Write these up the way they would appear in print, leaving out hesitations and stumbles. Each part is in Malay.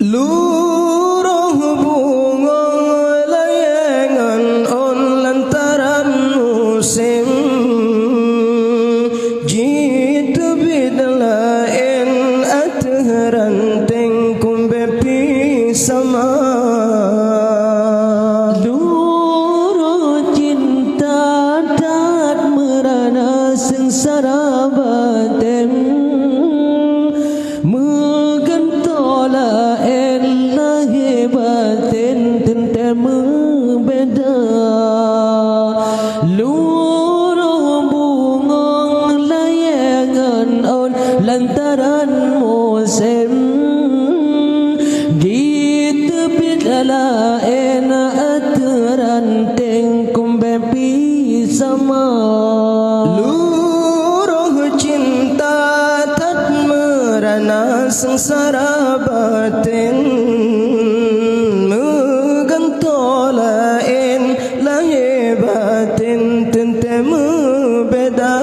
Luruh bunga layangan on lantaran musim jitu bidlain atharan tengkum bepi sama luruh cinta dat merana sengsara batin megentola elah batin tentang beda luruh bunga layangan on lantaran musim di tepi lain aturan tengkum bepi sama luruh cinta tak merana sengsara batin megentola lahir batin tentang beda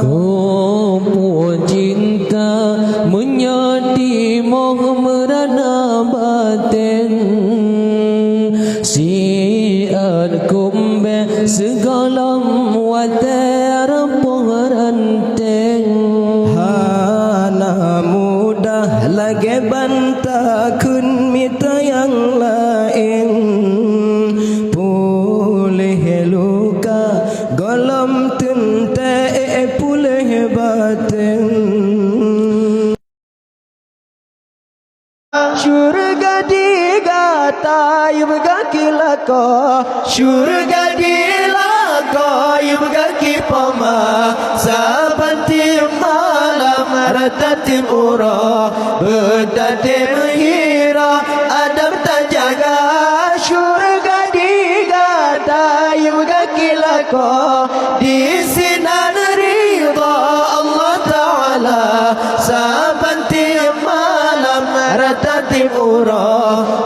kumpul cinta menyati moh merana batin siat kumbe segala watera pengeranteng hana mudah lagi bantakun mita yang lain pulih luka golam tente pulih batin syurga digata yubga kilako syurga dilako yubga kipama sabanti malam ratatim ura betatim hira adam tajaga syurga digata yubga kilako di sinan ridha Allah Ta'ala sabanti malam ratatim ura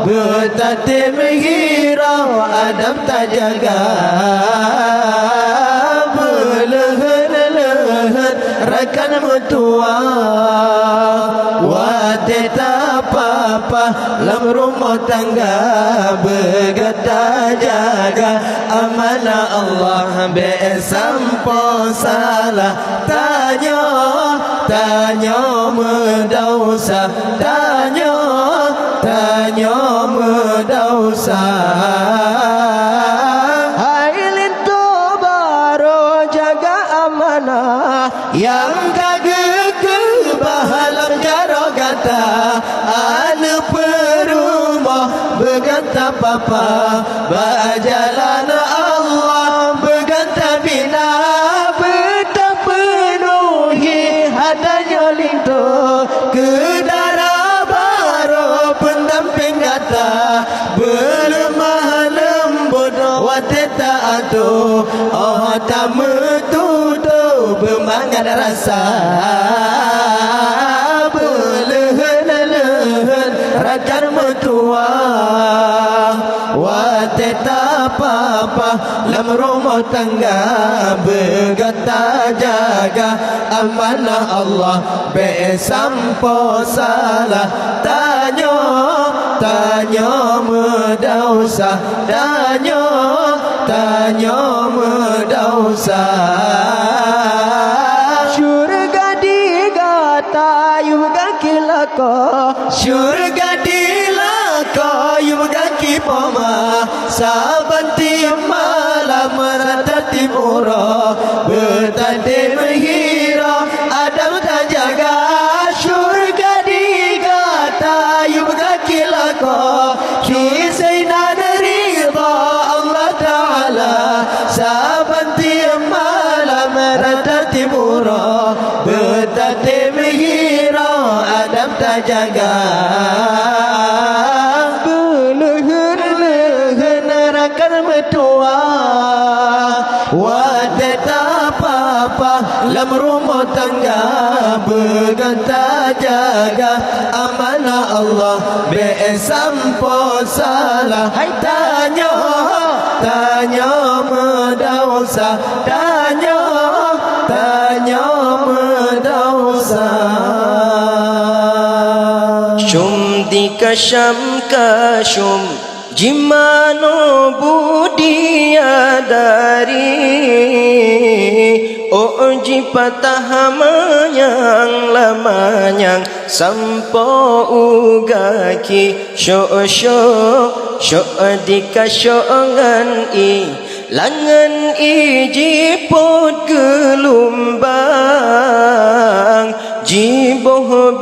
betatim hira adam tajaga belehen-lehen rakan mutua wateta papa lam rumah tangga begata jaga amanah Allah besampo salah tanya medausa tanya medausa yang kagak kebahalam jaro kata anu perumah beganta papa bajalan Allah beganta bina betap penuhi hadanya lintu kedara baro pendamping kata berlemah lembut wateta atu oh tamutu bermangat rasa belehen-lehen rakan mertua wateta papa lam rumah tangga begata jaga amanah Allah besampo salah tanya medausa tanya medausa syurga digata yubga kilako syurga dilako yubga kipama sabanti malam ratatim ura betatim hira adam tajaga syurga digata yubga kilako kisainan ridha Allah Ta'ala sabanti malam ratatim ura betatim hira adam tajaga belehen-lehen rakan mertua wateta papa lam rumah tangga beganta jaga amanah Allah besampo salah tanya medausa tanya medausa syum dikasham kashum jimano budia dari oji patah manyang lamanyang sampo ugaki syo dikasyongan i langan ijipot gelumbang jiboh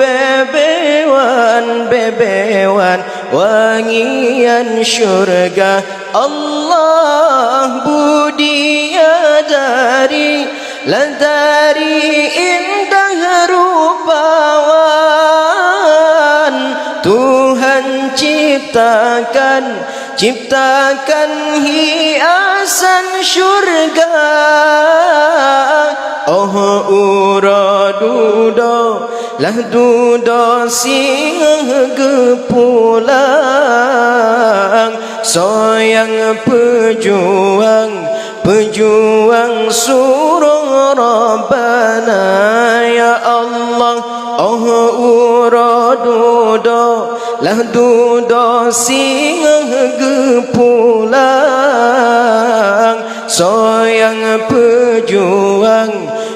bebewan wangian syurga Allah budia dari ladari indah rupawan Tuhan ciptakan hiasan syurga oh uradudo lah dudo sing gepulang soyang pejuang suruh Rabbana ya Allah oh uradudo lah dudo sing gepulang soyang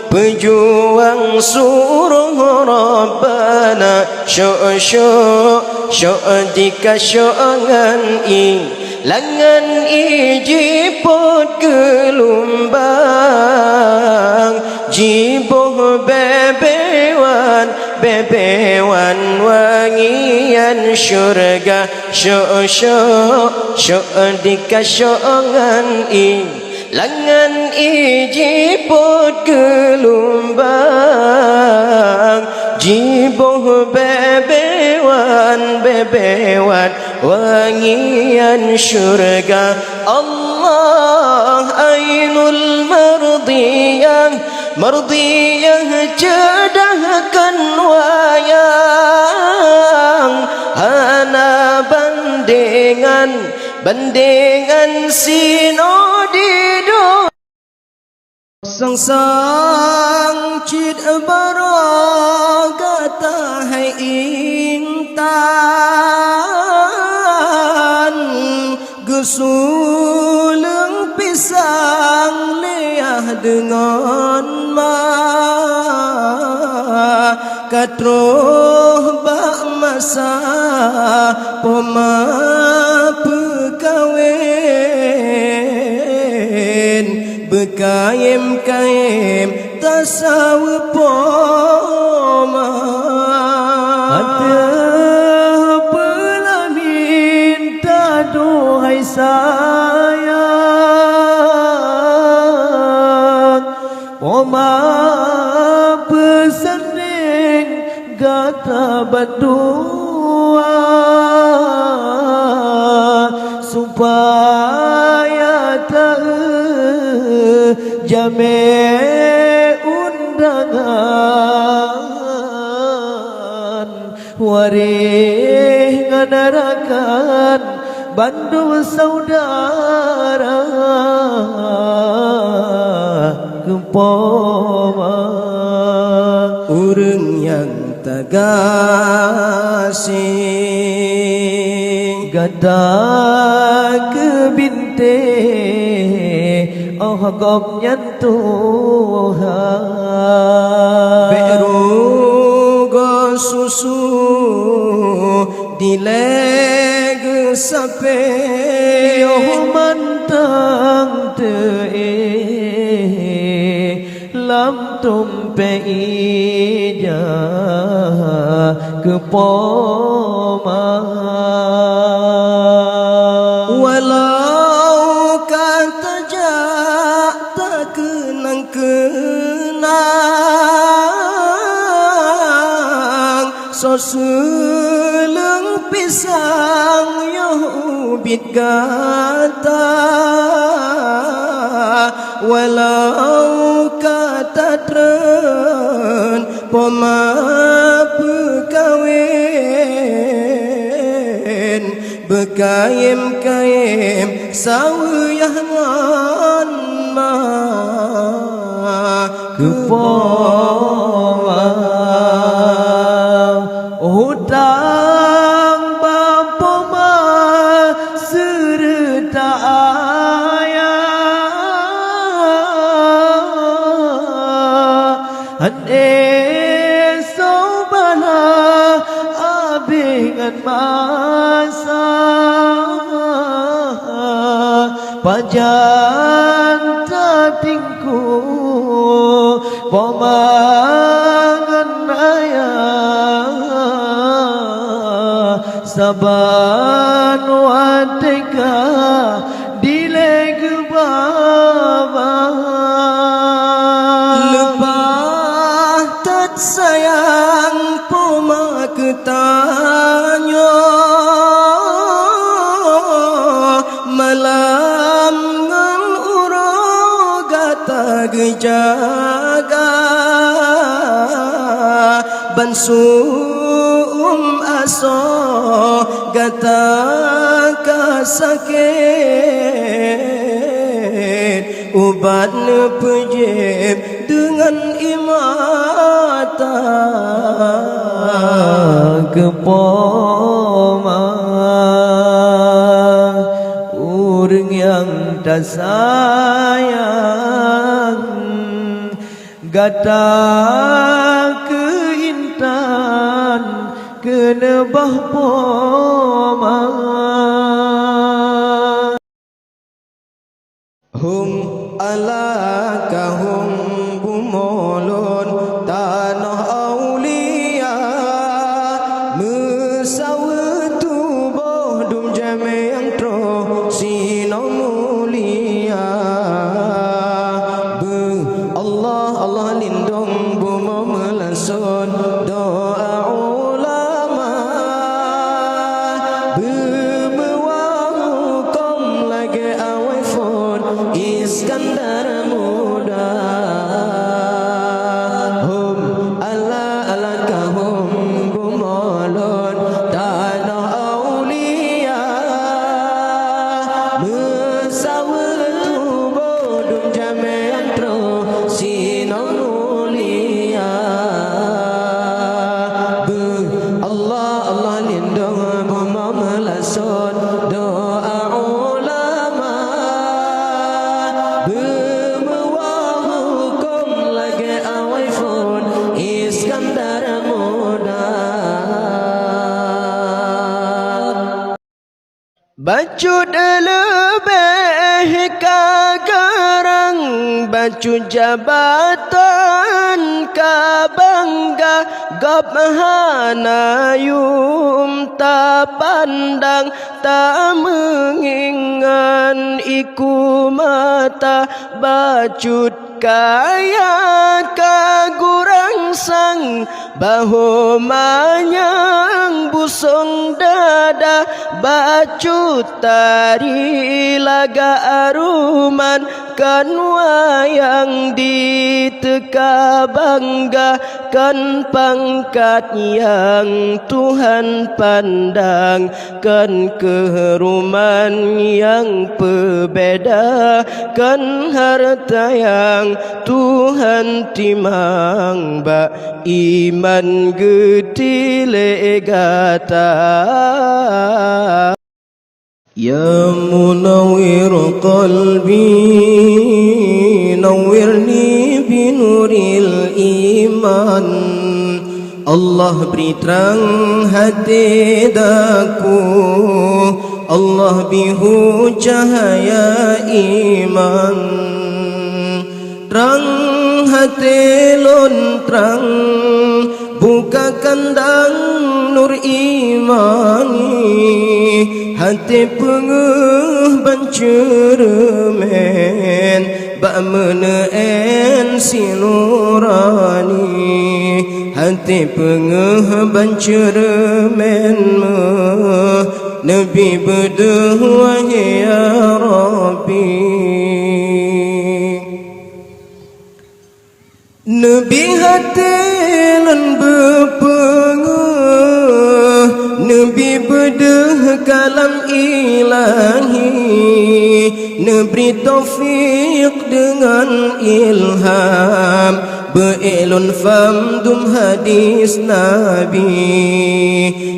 pejuang suruh Rabbana syo dikasyongan i langan ijipot gelumbang jiboh bebewan wangian syurga syo dikasyongan i langan ijipot gelumbang jiboh bebewan wangian syurga Allah ainul mardiyah cedahkan wayang hana bandingan sinodido sang cid baragata hai intan gesuleng pisang liah dengan katroh bak masa poma pekawin bekayem tasawuf poma ada pelamin taduhai sayang poma pesanding gata berdua supaya tak jame undangan warih nganarakan bandul saudara kempoma urang yang tagasih gada kebinte oh gok nyentuhan berugo susu dileg sape oh mantang te lam tumpe ija kepoma walau kata tak kenang sosuleng pisang yahubit kata walau kata tren poma pekawin bekayem sawiyangan ma kepoma hutan dengan masa Pajan tatingku Pomangan ayah Saban wateka Dileg baba Lebah tak sayang Poma ketanya Malam ngan urogata gejaga Bansum aso gata kasakit Ubat nepejep dengan imata Kepoma Urang yang tak sayang Gata keintan Kenebah poma Hum ala kahum bumolon tanah aulia Mesawatu bohdum jame yang tro sino mulia Allah Allah lindung bumo melasun doa ulama Bemewahu kom lagi awai fon Iskandar muda Hum ala ala kahum bumolon tanah aulia Mesawatu bodum jame antro sino mulia Allah Allah lindung buma melasun doa ulama Bemewahu kom lagi awai fon Iskandar muda Bacut lebih kagarang Bacut jabatan kabangga Gabhana yum tak pandang Tak mengingan iku mata Bacut kaya kagurang sang Bahu manyang busung dada Bacut tari laga aruman Kan wayang diteka bangga Kan pangkat yang Tuhan pandang Kan keharuman yang berbeda Kan harta yang Tuhan timang Ba iman getile gata Ya munawwir qalbi nawwirni binuril iman Allah beri terang hati daku Allah bihu cahaya iman Terang hati lon terang Buka kandang nur imani Hati pengeh bancermen Bak meneen sinurani Hati pengeh bancermen Nabi bedah wahai ya Rabbi Nabi hati lan bepengeh Nabi bedah kalam ilahi Nabi taufik dengan ilham Be'ilun famdum hadis Nabi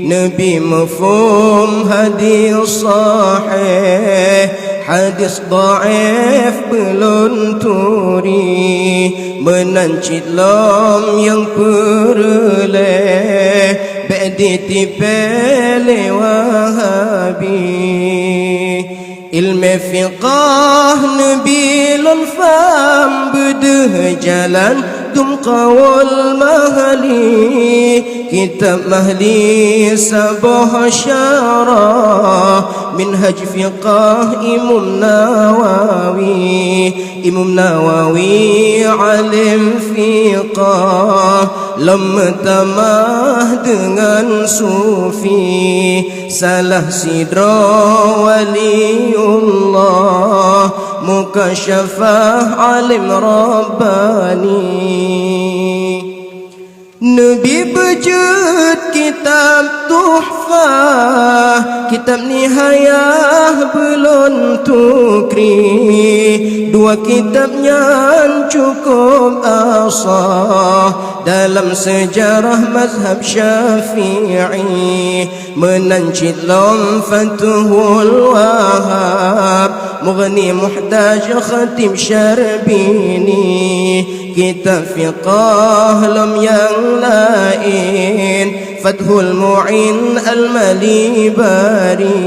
Nabi mafhum hadis sahih Hadis dhaif belum turi Menancit lam yang perleh ditipele Wahabi ilmu fiqah Nabi lon faham bedeh jalan dum qawal mahli kitab mahli sabah syarah minhaj fiqah Imam Nawawi alim fiqah lam tamah dengan sufi salah sidra waliullah mukasyafah alim rabbani Nabi bejut kitab tuhfah kitab nihayah belum tukri dua kitabnya cukup asah dalam sejarah mazhab syafi'i menancit lam Fathul Wahab Mughni Muhtaj Khatib Syarbini kitab fiqah lam yang lain Fathul Mu'in Al-Malibari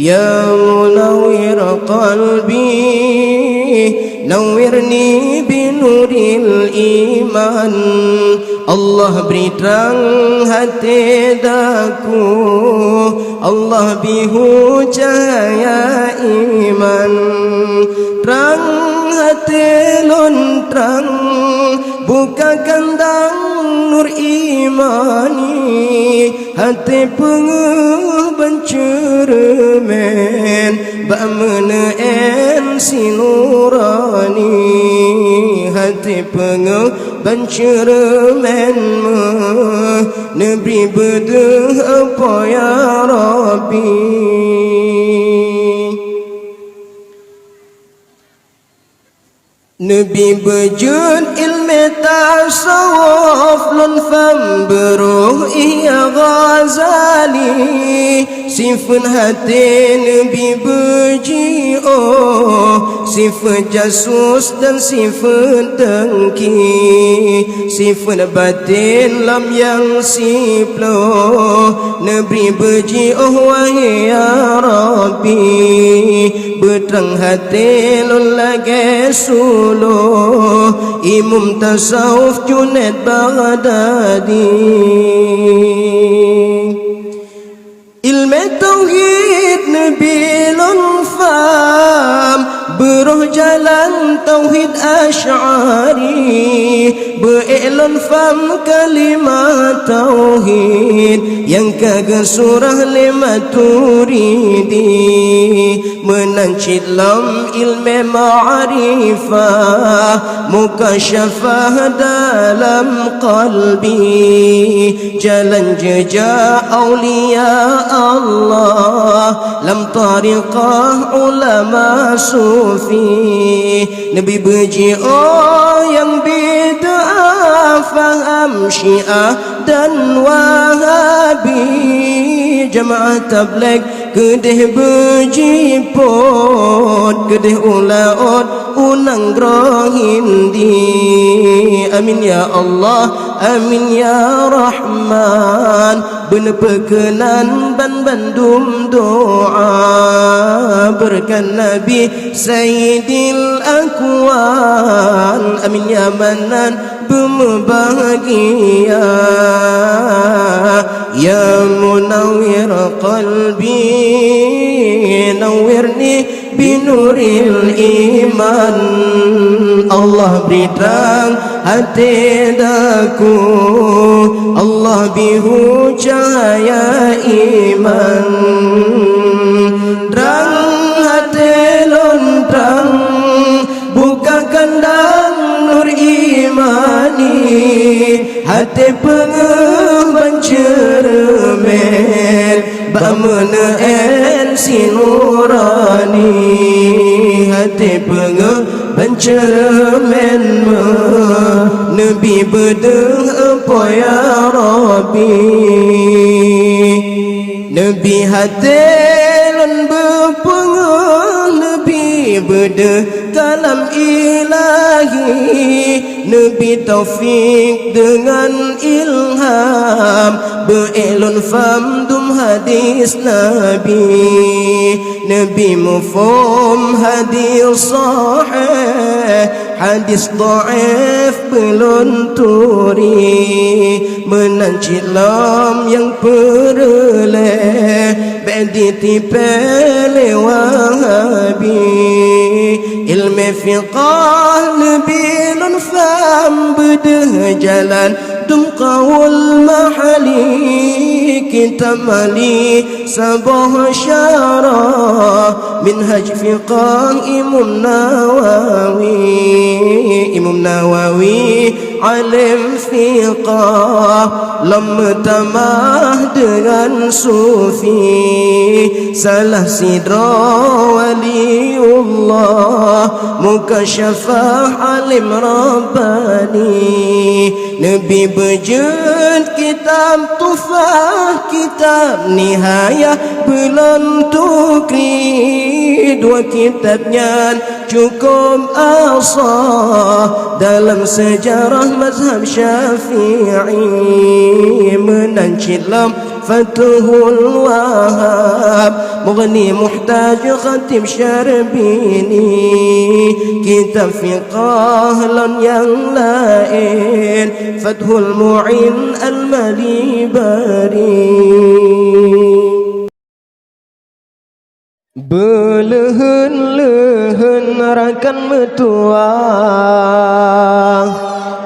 Ya munawwir qalbi nawwirni binuril iman Allah beri terang hati daku Allah bihu cahaya iman terang hati lon terang buka kandang nur imani hati penguh bencermen bak meneen sinurani hati penguh bencermen nebri bedeh apa ya Rabbi Nabi bejun ilmu tasawuf lon fam beruh iya Ghazali sifat hati Nabi beji sifat jasus dan sifat dengki sifat batin lam yang siplo Nabi beji wahai ya Rabbi beterang hati lon lagi Imam tasawuf Junaid Baghdadi ilmu tauhid Nabi lon faham beruh jalan tauhid Asy'ari be'ilon faham kalimat tauhid yang kagak surah lima turidi menancit lam ilmu ma'rifah mukasyafah dalam qalbi jalan jejak awliya Allah lam tariqah ulama sufi Nabi beji yang bid'ah faham syiah dan wahabi jamaah tabligh kedeh beji pot kedeh ulaot unang hindi amin ya Allah amin ya Rahman bener perkenan ban bandum doa berkan Nabi Sayyidil Akwan amin ya Manan berbahagia ya munawwir qalbi nawwirni binuril iman Allah beri terang hati daku Allah bihu cahaya iman terang hati lon terang buka kandang nur imani hati penguh bencermen bak meneen sinurani hati penguh bencermen Nabi bedeh apa ya Rabbi Nabi hati lon berpenguh Nabi bedeh kalam kalam ilahi, Nabi taufik dengan ilham, be'ilun famdum hadis Nabi, Nabi mufhum hadis sahih, hadis dhaif belum turi, menancit lam yang perleh badi tipele wahabi, ilmu fiqah lebilun faham bedah jalan dum qaul mahali, kitab mali sabah syarah minhaj fiqah Imam Nawawi alim fiqah, lam tamah dengan sufi, salah sidra waliullah, mukasyafah alim rabbani, Nabi berjud kitab tufah, kitab nihayah belum tukri, dua kitabnya cukup asah dalam sejarah mazhab Syafi'i, menancit lam Fathul Wahab, Mughni Muhtaj Khatib Syarbini, kitab fiqah lan yang lain Fathul Mu'in Al-Malibari. Belehen-lehen rakan metua,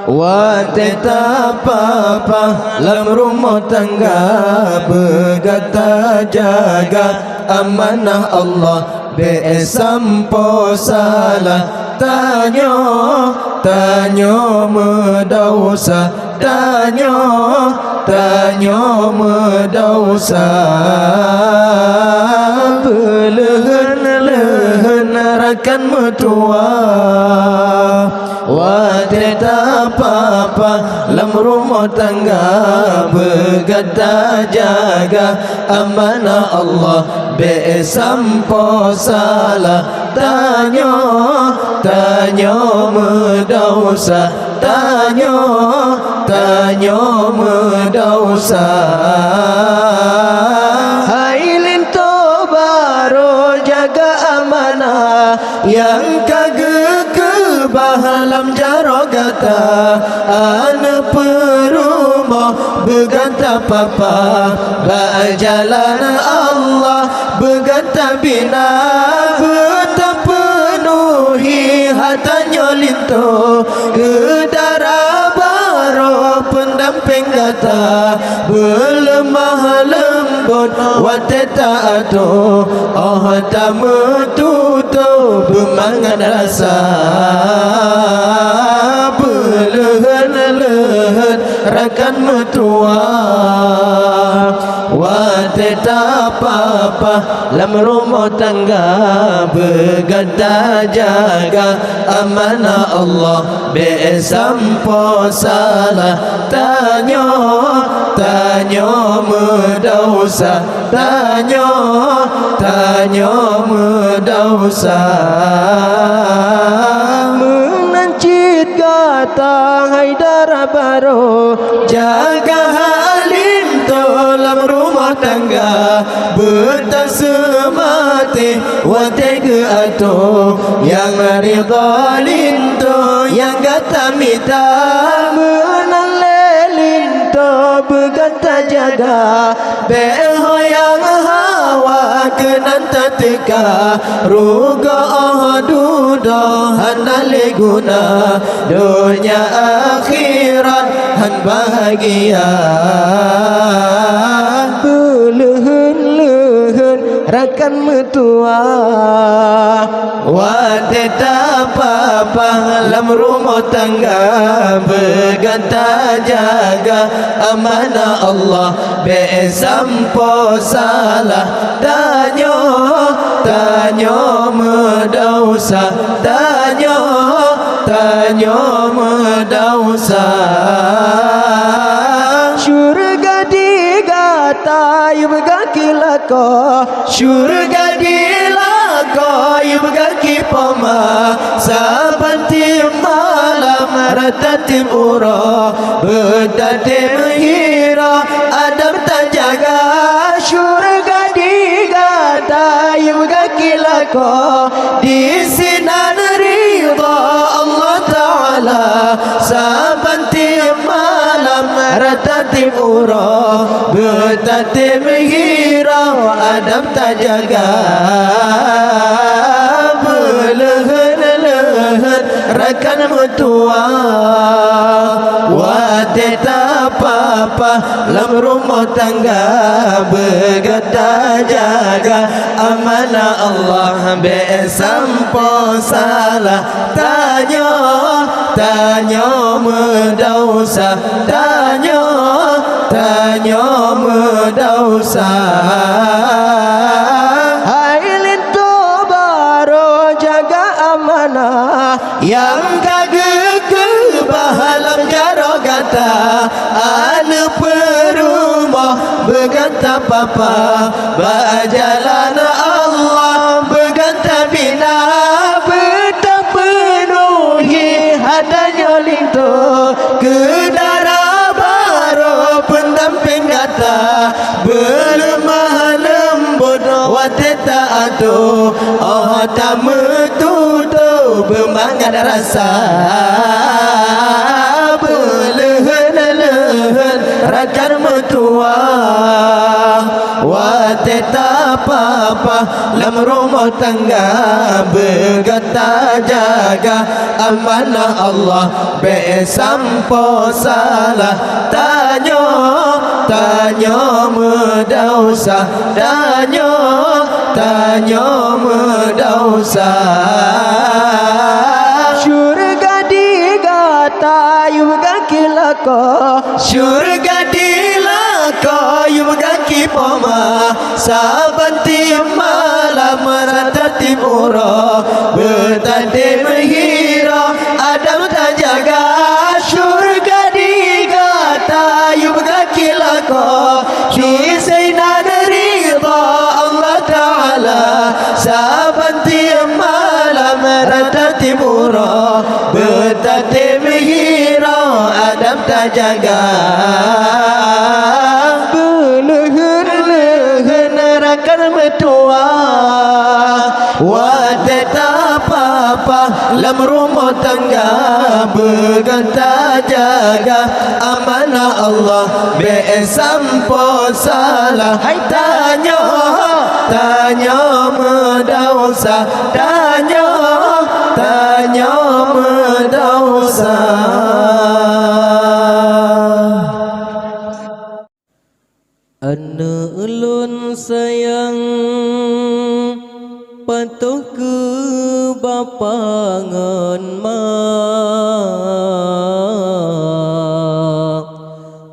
wateta papa lam rumah tangga, bergata jaga amanah Allah, besampo salah tanyo medausa, tanyo medausa. Belehen-lehen rakan metua, wateta papa lam rumah tangga, bergata jaga amanah Allah, besampo salah tanyo medausa, tanyo medausa. Hailin tobaro jaga amanah, yang kagak bahalam jarogata, anak perumah berganta papa, berjalan Allah berganta bina, bertapenuhi hatanya linto, kedara baro pendamping gata, berlemah lembut wateta atu, oh tamututu bermangan rasa. Belehen-lehen rakan metua, wateta papa lam rumah tangga, bergata jaga amanah Allah, besampo salah tanyo medausa, tanyo medausa. Menancit kata Haidar Baro, jaga halim dalam rumah tangga, bertasemati watega ato, yang ridha linto, yang gata mita, menalelinto bergata jaga, behoyang hawa kenanta teka, ruga ahdudo hanale guna, dunia akhirat han bahagia. Belehen-lehen rakan metua, wateta papa lam rumah tangga, bergata jaga amanah Allah, besampo salah tanyo medausa, tanyo medausa. Syurga digata yubga kilako, syurga dilak koyum kaki poma saban tim malam ratatim ura betatim hira Adam tak jaga syurga digata yum kaki lako di sinar ridha Allah Ta'ala saban tim malam ratatim ura betatim hira Adam tak jaga belehan-lehan rakan mertua wateta papa lam rumah tangga bergata jaga amanah Allah besampo salah tanya medausa tanya medausa yang kagak ke bahalam jaro kata anu perumah berkata papa berjalan Allah berkata bina berpenuhi hadanya lintu kedara baru pendamping kata berlemah lembut wateta atu oh tak metutup bermangat rasa belehan-lehan rakan mertua wateta papa lam rumah tangga berkata jaga amanah Allah besampo salah tanya medausa tanya medausa syurga digata yum kaki lako syurga dilako yum kaki poma saban tim malam ratatim ura betatim hira Adam tak jaga syurga digata yum kaki lako di sinar ridha Allah Ta'ala saban tim malam ratatim ura betatim hira Adam tak jaga belehan-lehan rakan mertua wateta papa lam rumah tangga berkata jaga amanah Allah besampo salah tanya medausa tanya medausa Anak ulun sayang patuh ke bapa ngan mak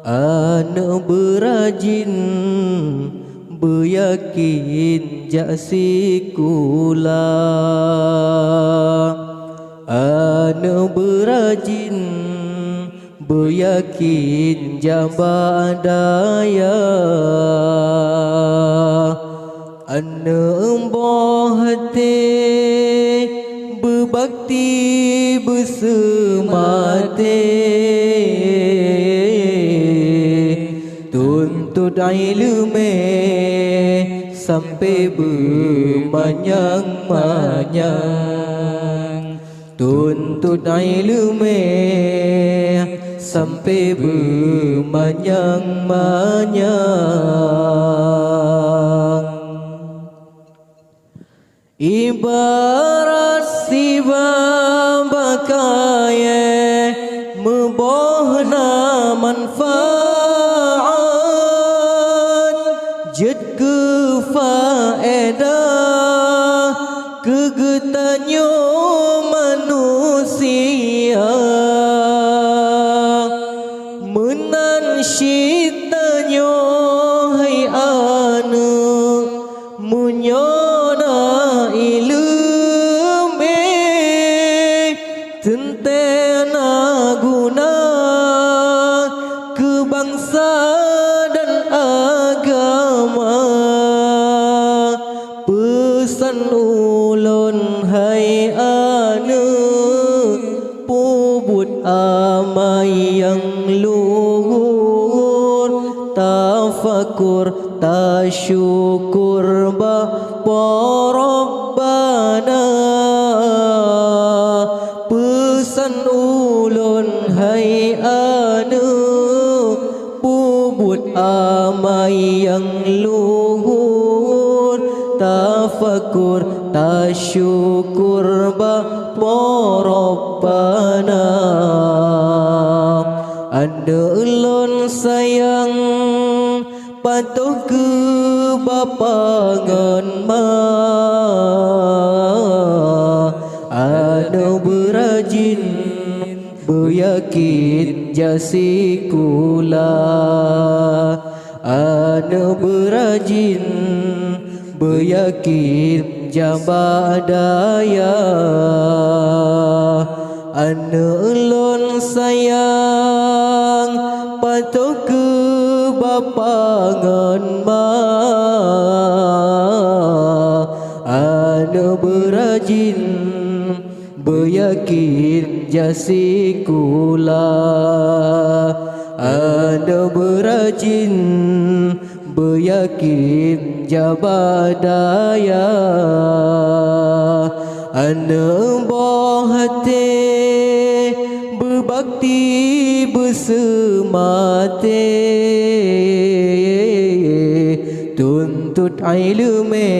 anak berajin beryakin jaksi kula anak berajin beryakin jamba daya anak emboh hati berbakti bersemati tuntut ilmu sampai bermanyang-manyang tuntut ilmu sampai bermanyang-manyang ibarat siwa bakaye mebohna manfaat jid ke faedah kegetanyo manusia menan syitanyo hai anu munyona ilme tentena guna ke bangsa dan agama pesan tafakur tasyukur Bapa Rabbana pesan ulun hai anu puput amai yang luhur tafakur tasyukur Bapa Rabbana anda ulun sayang patuh ke bapa ngan ma anu berajin beryakin jasi kula anu berajin beryakin jabadaya anu ulun sayang patuh ke bapa ngan ma anu berajin beryakin jasi kula anu berajin beryakin jabadaya anu bohate berbakti bersemate tuntut ilmu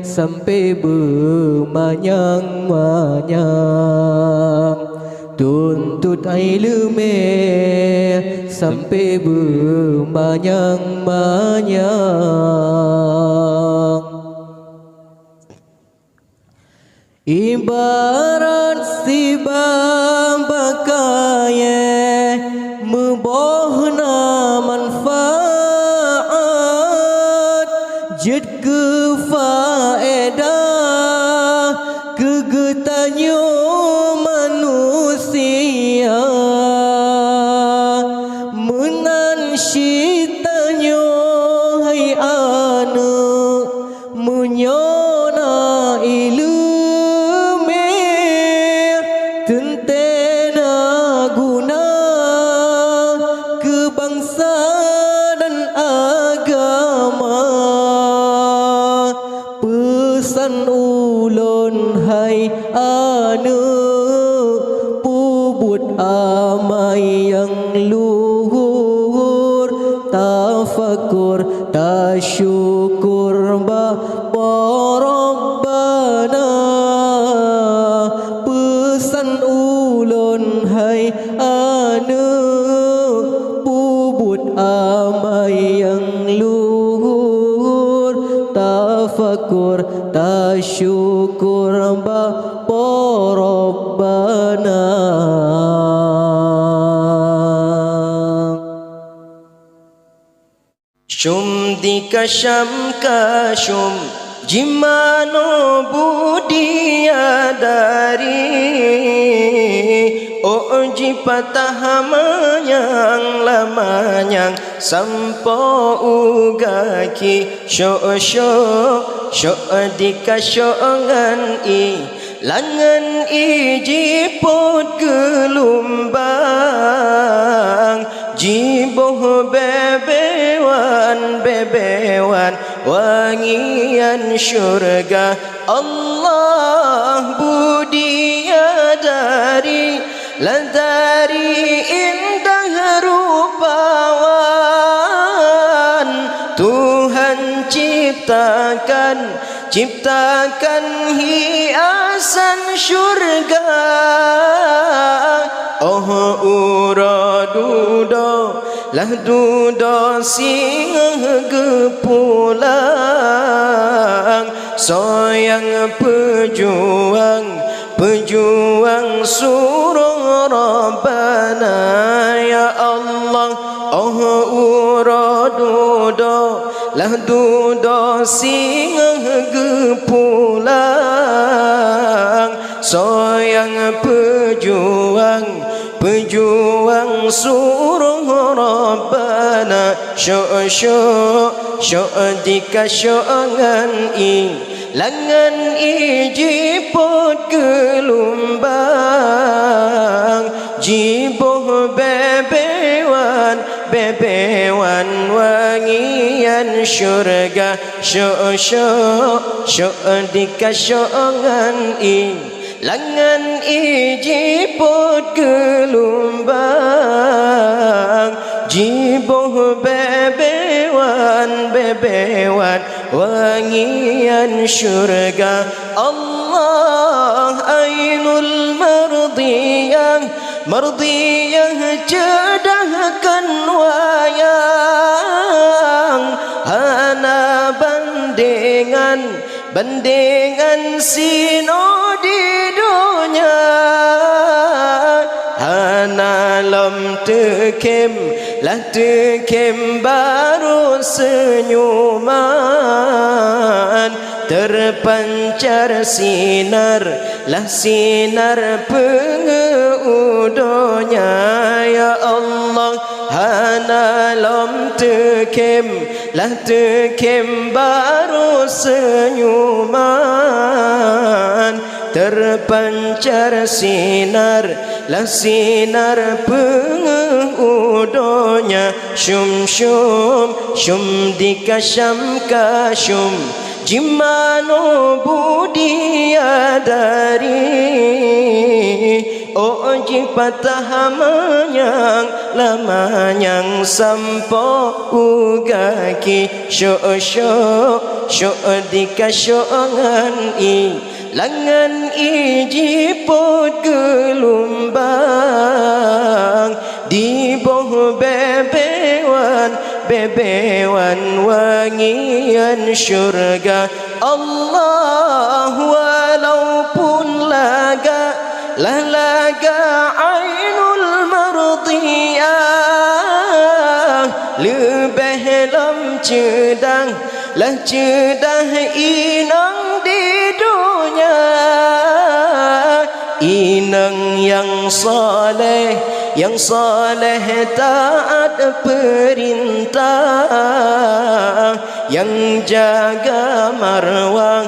sampai bermanyang-manyang tuntut ilmu sampai bermanyang-manyang ibarat si bambakaye mebohna manfaat jid ke faedah kegetanyo manusia menan syitanyo hai anu menyona ilmu tentena guna ke bangsa dan agama pesan ulun hai anu puput amai yang luhur tafakur tasyukur Bapa Rabbana pesan ulun hai anu puput amai yang luhur tafakur tasyukur Bapa Rabbana Syum dikasham kashum jimano budia dari oji patah manyang lamanyang sampo ugaki syo dikasyongan i langan ijiput gelumbang jiboh bebewan wangian syurga Allah budia dari ladari indah rupawan Tuhan ciptakan hiasan syurga oh uradudo lah dudo sing gepulang soyang pejuang suruh Rabbana ya Allah oh uradudo lah dudo sing gepulang soyang pejuang suruh Rabbana syo dikasyongan i langan ijiput gelumbang jiboh bebewan syurga syuk di kasyongan langan ijiput gelombang jibuh bebewan wangian syurga Allah ainul mardiyah cedahkan wayang hana bandingan sino di dunia hana lam tekem baru senyuman terpancar sinar pengudonya ya Allah hana lam tekem baru senyuman terpancar sinar pengudonya syum dikasyam kasyum jimano budia dari oji patah lamanyang sampo ugaki syuk dikasyongan langan ijiput gelombang di boh bebewan wangian syurga Allah walaupun laga ainul mardiyah lebih lam cedah inang di dunia inang yang saleh taat perintah yang jaga marwah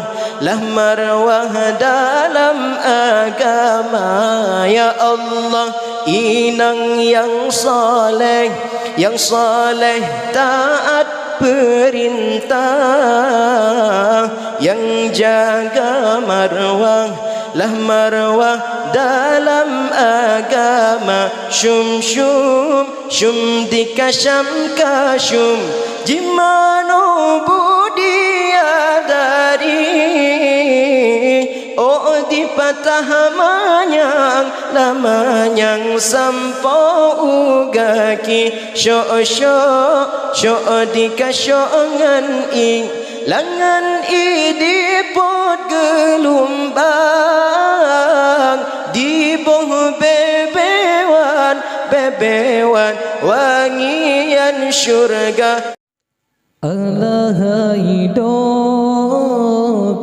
dalam agama ya Allah inang yang saleh taat perintah yang jaga marwah dalam agama syum dikasyam kasyum jimano budia dari di patah lamanyang sampo ugaki syuk dikasyongan langan idiput gelombang di boh bebewan wangian syurga Allah ido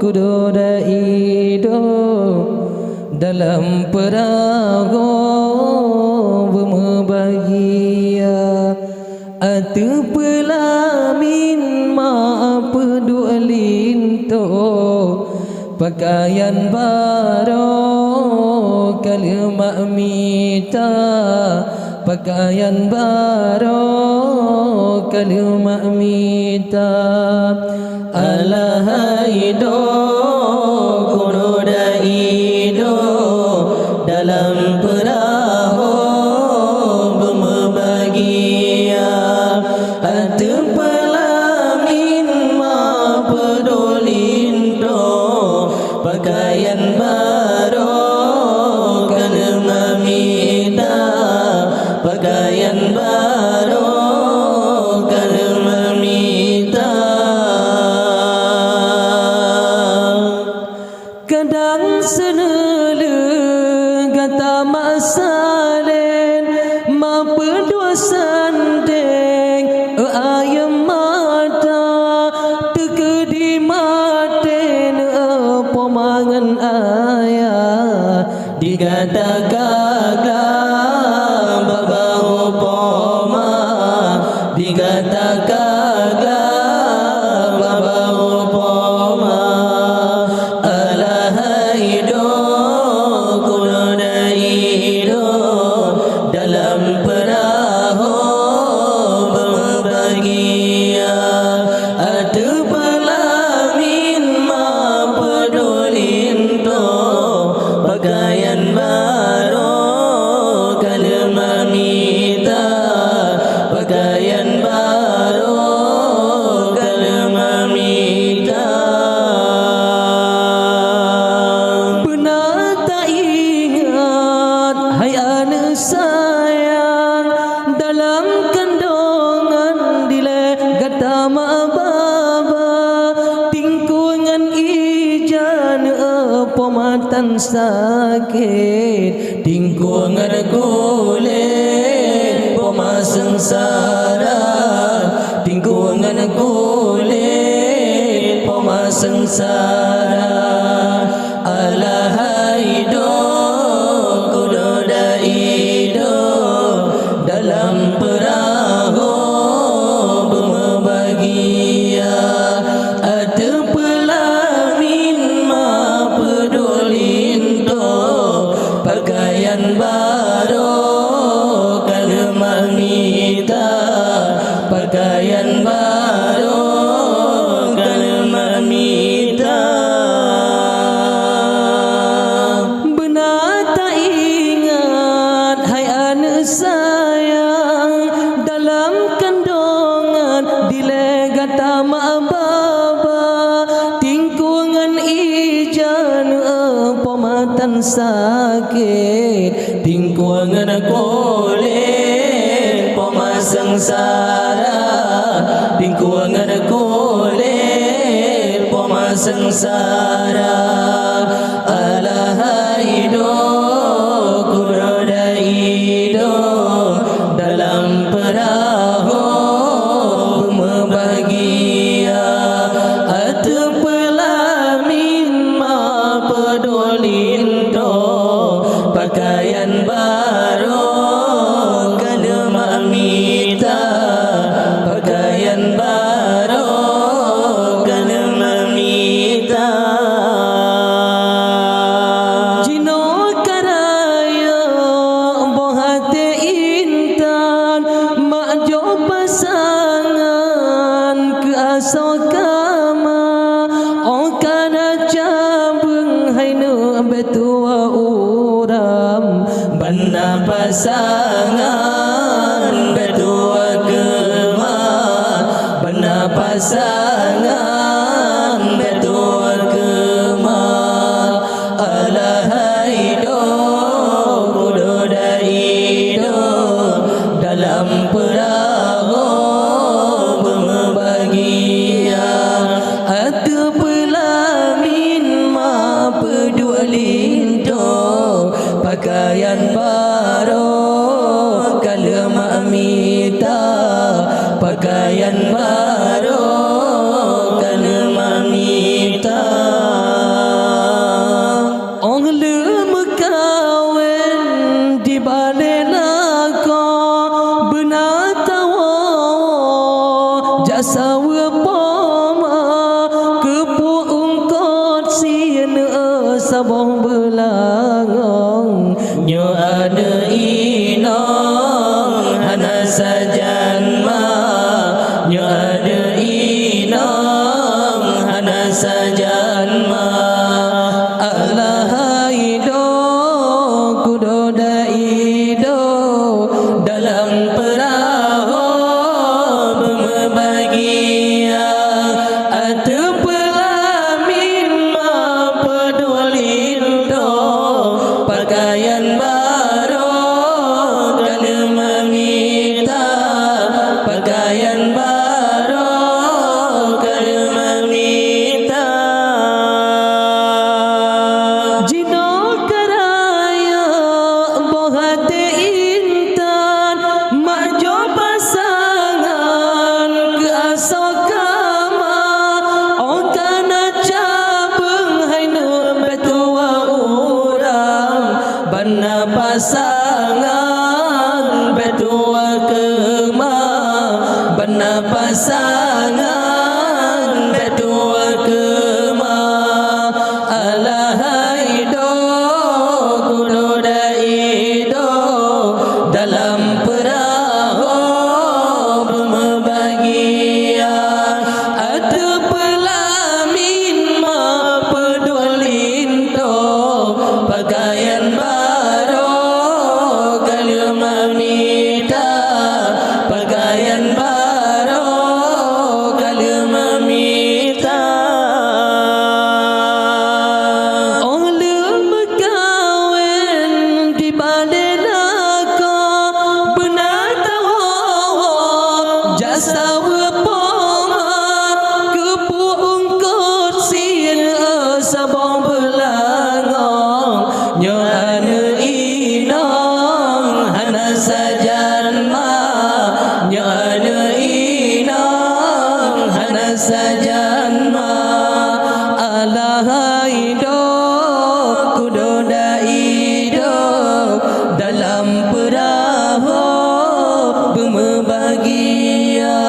kudoda ido dalam perago berbahagia atu pelamin ma pedulinto pakaian baru kalimat mita pakaian baru kalimat mita alahaido kuroda ido dalam perahu berbahagia atu pelamin ma pedulindo pakaian baru kalimat mita pakaian baru kalimat mita kadang senele kata masalen ma pedua sandeng ayam mata tekedi maten pomangan ayah digada gagah babau poma digada gagah babau poma alahaido kunodaido dalam perahu berbahagia baba tingkungan ijan pematan sakit tingkungan kulit poma sengsara tingkungan kulit poma sengsara alahaido kudoda ido dalam perahu berbahagia ada pelamin ma pedulin do pakaian baru kalau mamita pakaian baru kalau mamita benar tak ingat hai anak sayang dalam kandungan dilegata mak baba tingkungan ijan pematan sakit tingkungan kulit poma sengsara tingkungan kulit poma sengsara alahaido kuroda ido dalam perahu membahagia atau pelamin ma pedulin do pakaian baru kada mamita pakaian baru kada mamita jino karaya bohate intan mak jo pasangan ke asokama o kana cabeng hainu betua uram bana pasangan betua kema bana pasangan betua kema alahaido kudoda ido dalam perahu berbahagia ada pelamin ma pedulin do pakaian baru kalau mamita pakaian baru kalau mamita ong lemu kawen di balai laka benar tawa jasa wapama kepu ungkot sien sabong belangang nyo ada inong hana sajan ma nyo ada inong hana sajan ma alahaido kudoda ido dalam perahu berbahagia atau pelamin ma pedulin do pakaian baru kalau mamita pakaian baru kalau mamita jino karaya bohate intan mak jo pasangan ke asokama o kana cabeng hainu betua uram bana pasangan betua kema bana pasangan betua kema alahaido kudoda ido dalam perahu berbahagia ada pelamin ma pedulin do pakaian baru kalau mamita pakaian baru janma alahaido kudoda hidup dalam perahu berbahagia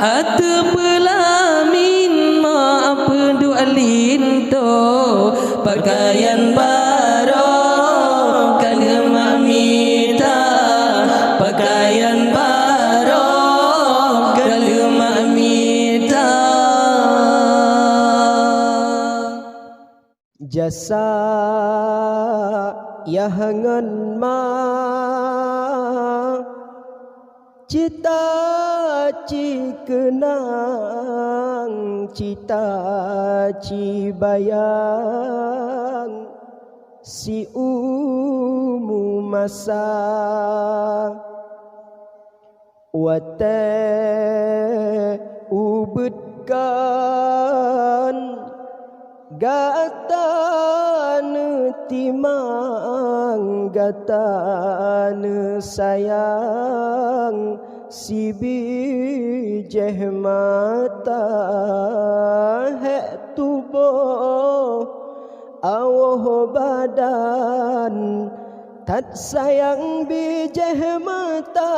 atu pelamin maaf dualinto pakaian baru kalima mita pakaian baru kalima mita jasa yahangan ma cita cikenang cita cibayang si umu masa wate ubutkan gatan timang gatan sayang si bijeh mata hek tubuh awah badan tat sayang bijeh mata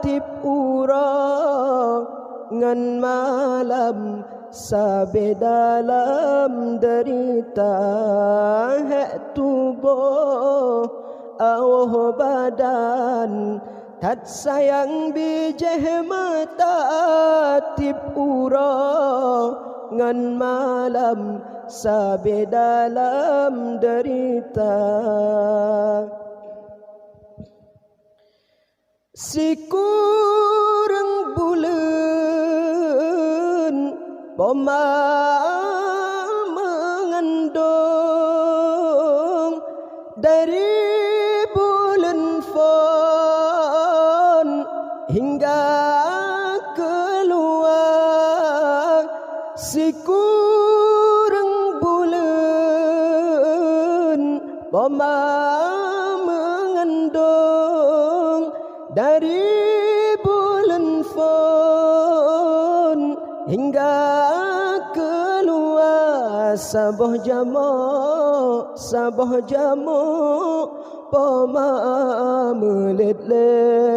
tip ura ngan malam sabe dalam derita hek tubuh awah badan tat sayang bijeh mata tip ura ngan malam sabe dalam derita sikurang bulan poma mengandung dari bulan fon hingga keluar sikurang bulan poma mengandung dari bulan fon hingga keluar sabah jamu poma melet-let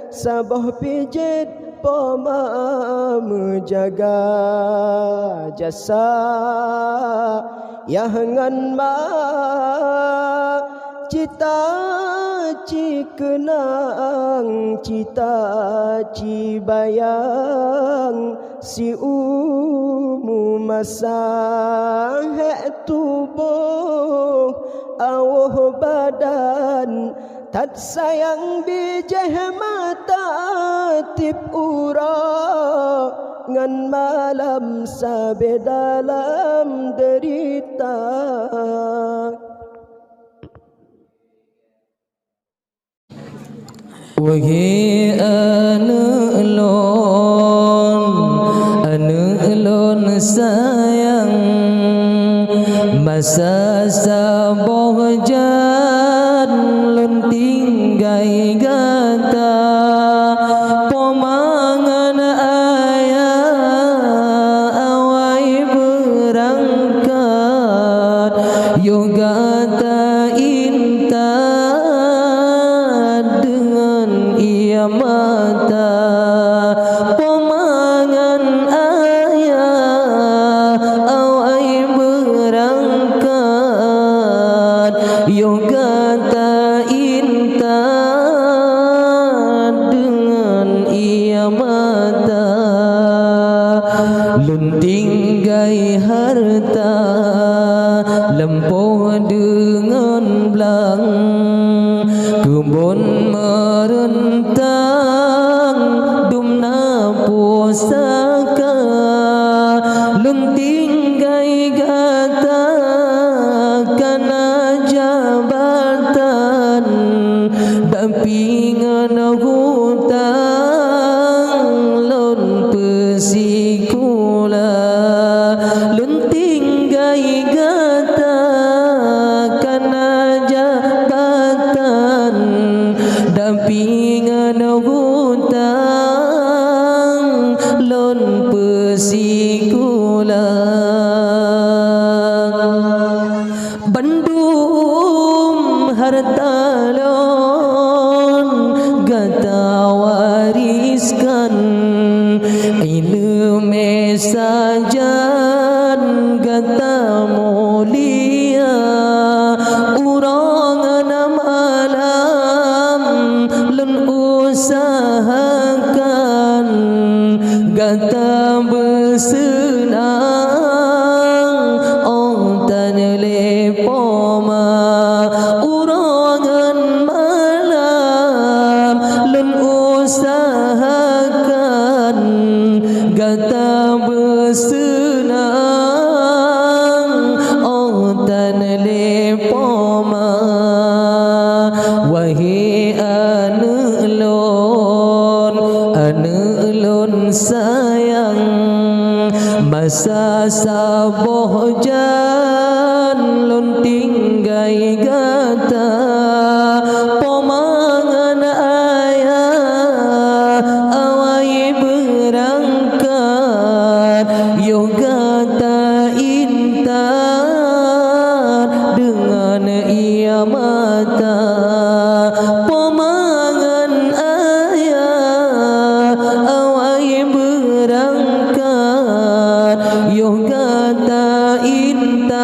sabah pijet poma menjaga jasa yahangan ma cita cikenang cita cibayang si umu masa hek tubuh awah badan tat sayang bijeh mata tip ura ngan malam sabe dalam derita wahai anak elon sayang masa sabah jan lun tinggai gata pomangan ayah awai berangkat yoga ta intan dengan ia mata pomangan ayah awai berangkat kan ilmu sajan kata mulia urang malam lun usahakan kata bersenang ontan lepoma urangan malam lun usahakan kata bersenang ontan lepoma wahai anelon sayang masa saboh jan lon tinggai gata pomangan ayah awai berangkat yo gata intan dengan ia mata pomangan ayah awai berangkat yo gata intan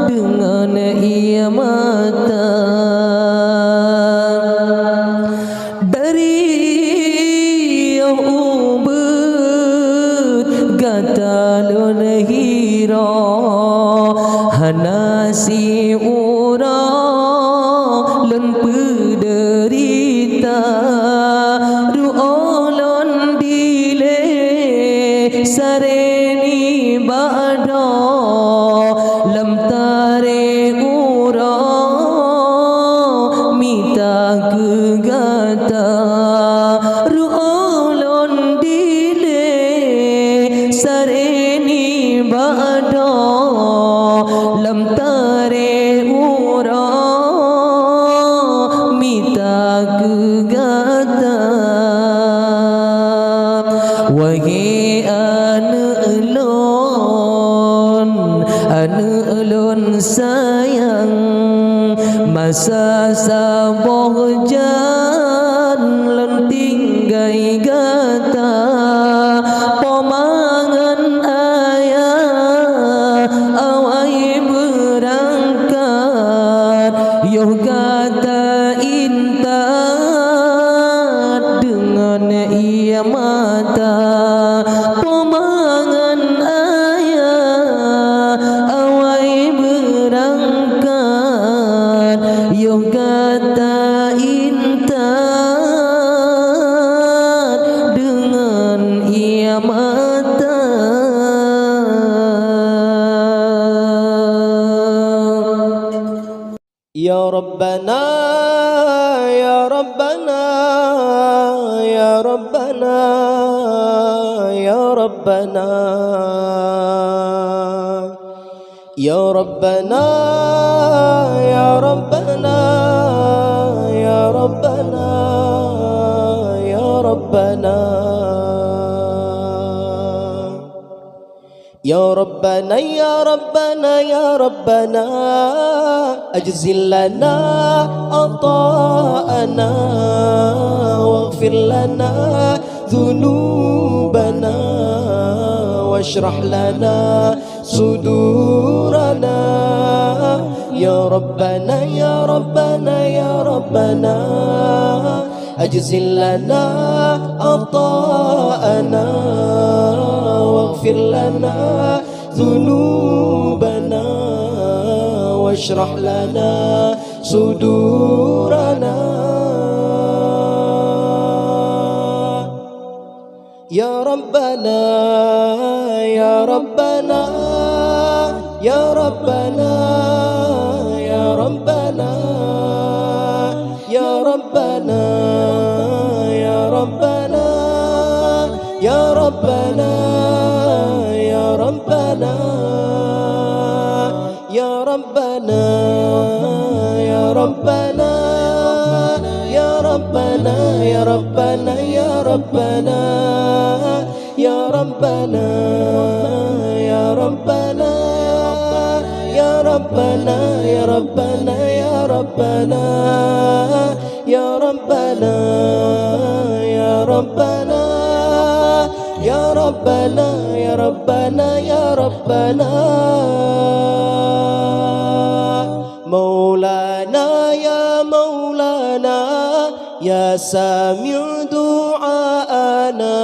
dengan ia mata dari yang ubud gata lon hira hanasi ura lon penderita ruolon dile sareni bada lam tare ura mita kegata ruolon dile sareni bada lam tare ura mita kegata wahai anelon sayang masa saboh jan lon tinggai gata pomangan ayah awai berangkat yo gata intan dengan ia mata pomangan ayah awai berangkat yo gata intan dengan ia mata Ya Rabbana Ya Rabbana Ya Rabbana Ya Rabbana Ya Rabbana Ya Rabbana Ya Rabbana Ya Rabbana Ya Rabbana Ya Rabbana Ya Rabbana أجزل لنا عطاءنا واغفر لنا ذنوبنا واشرح لنا صدورنا يا ربنا يا ربنا يا ربنا أجزل لنا عطاءنا واغفر لنا ذنوبنا واشرح لنا صدورنا يا ربنا يا ربنا يا ربنا يا ربنا يا ربنا يا ربنا يا ربنا يا ربنا يا ربنا يا ربنا يا ربنا يا ربنا يا ربنا يا ربنا يا ربنا يا ربنا يا ربنا يا ربنا يا ربنا ربنا يا ربنا يا ربنا يا ربنا مولانا يا مولانا يا سامع دعاءنا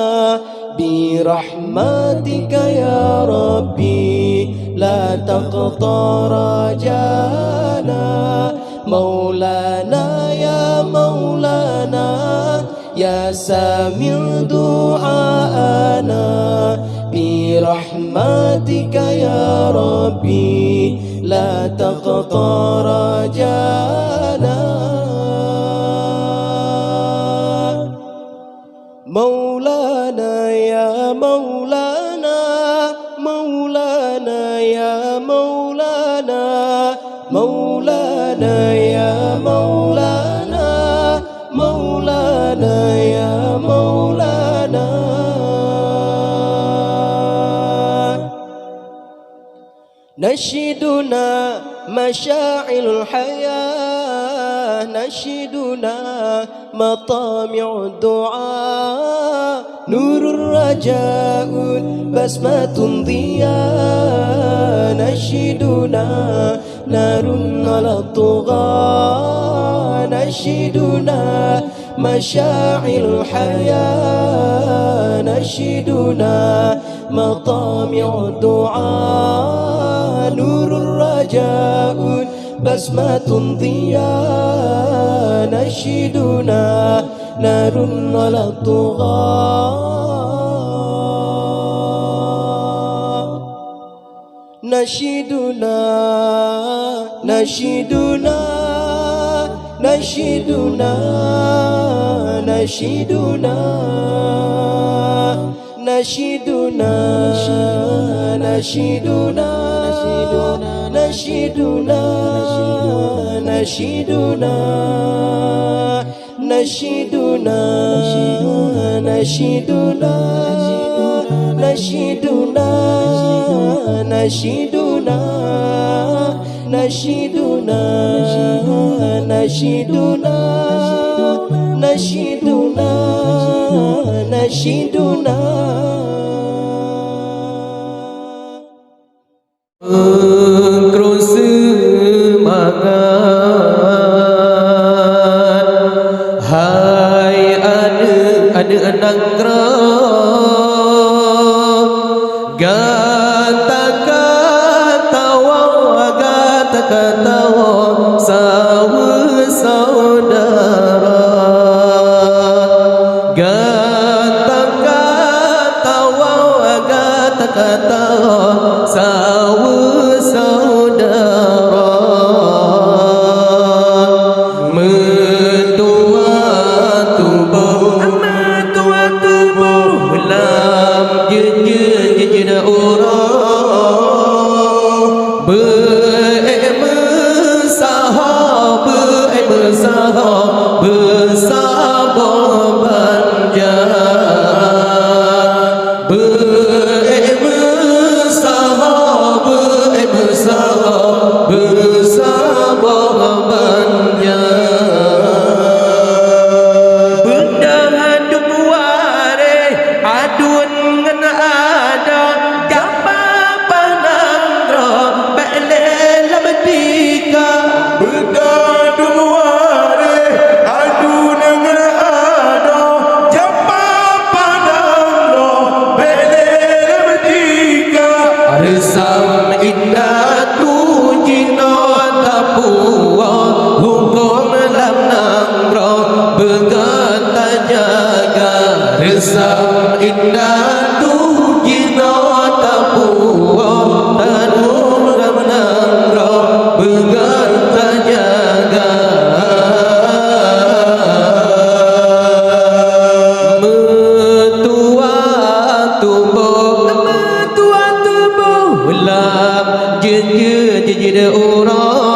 برحمتك يا ربي لا تقطع رجانا مولانا يا مولانا يا سامع دعاءنا برحمتك يا ربي لا تقطع رجانا مولانا يا مولانا مولانا يا مولانا مولانا يا مولانا مولانا يا مولانا نشيدنا مشاعل الحياة نشيدنا مطامع الدعاء نور الرجاء بسمة ضياء نشيدنا نار على الطغاة نشيدنا مشاعل الحياة نشيدنا مطامع الدعاء نور الرجاء بسمة ضياء نشيدنا نار على الطغاة نشيدنا نشيدنا نشيدنا نشيدنا نشيدنا نشيدنا نشيدنا نشيدنا نشيدنا نشيدنا نشيدنا نشيدنا نشيدنا نشيدنا نشيدنا نشيدنا Terus semangat hai ada nanggra gata-gata gata-gata saudara gata-gata gata-gata saudara mentua tubuh lam jeje orang bersahabat banjar bersahabat banjar bendahan duare adun ngan ada japa panandra belela medika bendahan duare adun ngan ada japa panandra belela medika arsam indah tujina tapua hukum lam nangro begata jaga resam indah tujina tapua tanum lam nangro begata jaga metua tubuh lam jeje orang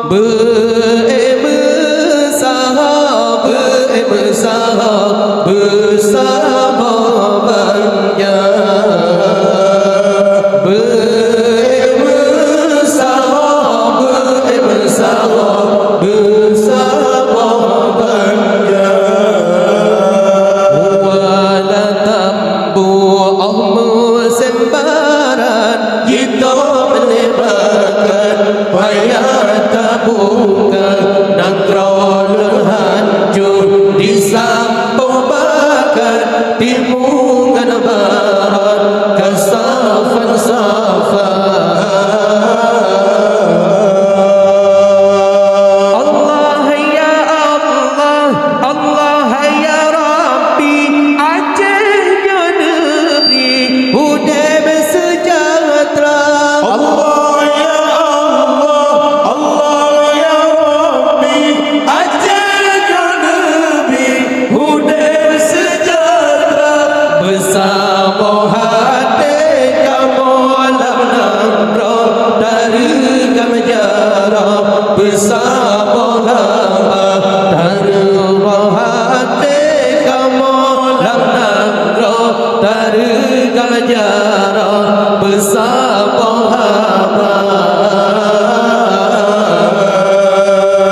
bersahabat bersama hati kamu lam nangro dari kami jarang bersama dari hati kamu lam nangro dari kami jarang bersama